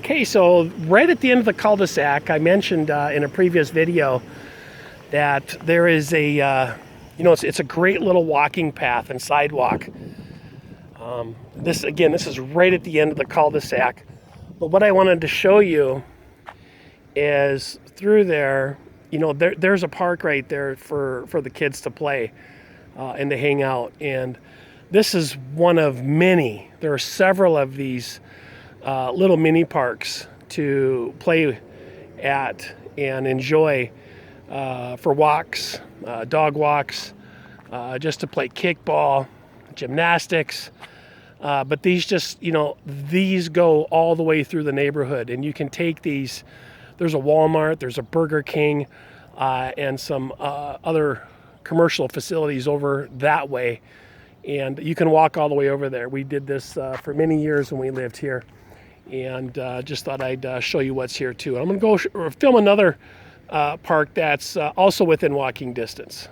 Okay, so right at the end of the cul-de-sac, I mentioned in a previous video that there is a, it's a great little walking path and sidewalk. This is right at the end of the cul-de-sac. But what I wanted to show you is through there, there's a park right there for the kids to play and to hang out. And this is one of many. There are several of these little mini parks to play at and enjoy for walks, dog walks, just to play kickball, gymnastics. But these go all the way through the neighborhood, and you can take these. There's a Walmart, there's a Burger King, and some other commercial facilities over that way. And you can walk all the way over there. We did this for many years when we lived here. And just thought I'd show you what's here too. I'm going to go film another park that's also within walking distance.